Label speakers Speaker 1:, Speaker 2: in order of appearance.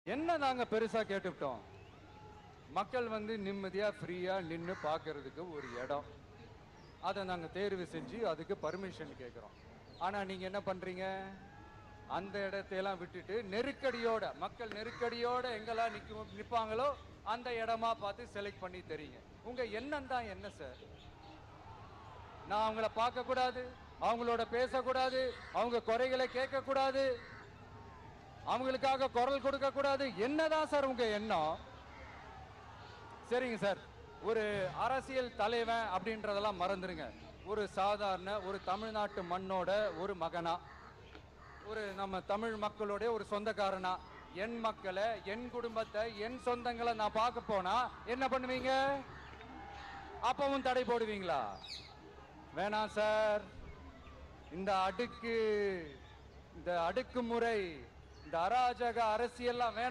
Speaker 1: என்ன நாங்க பெருசா கேட்டுட்டோம்? மக்கள் வந்து நிம்மதியா ஃப்ரீயா நின்னு பார்க்கிறதுக்கு ஒரு இடம். அதை நாங்க தேர்வு செஞ்சு அதுக்கு பர்மிஷன் கேட்கிறோம். ஆனா நீங்க என்ன பண்றீங்க? அந்த இடத்தையெல்லாம் விட்டுட்டு நெருக்கடியோட, மக்கள் நெருக்கடியோட எங்கெல்லாம் நிப்பாங்களோ அந்த இடமா பார்த்து செலக்ட் பண்ணி தரீங்க. உங்க எண்ணம் தான் என்ன சார்? நான் அவங்கள பார்க்க கூடாது, அவங்களோட பேசக்கூடாது, அவங்க குறைகளை கேட்க கூடாது, அவங்களுக்காக குரல் கொடுக்க கூடாது. என்னதான் சார் உங்க எண்ணம்? சரிங்க சார், ஒரு அரசியல் தலைவன் அப்படின்றதெல்லாம் மறந்துருங்க. ஒரு சாதாரண ஒரு தமிழ்நாட்டு மண்ணோட ஒரு மகனா, ஒரு நம்ம தமிழ் மக்களுடைய ஒரு சொந்தக்காரனா, என் மக்களை, என் குடும்பத்தை, என் சொந்தங்களை நான் பார்க்க போனா என்ன பண்ணுவீங்க? அப்பவும் தடை போடுவீங்களா? வேணாம் சார். இந்த அடுக்குமுறை, இந்த அராஜக அரசியல்லாம் வேணாம்.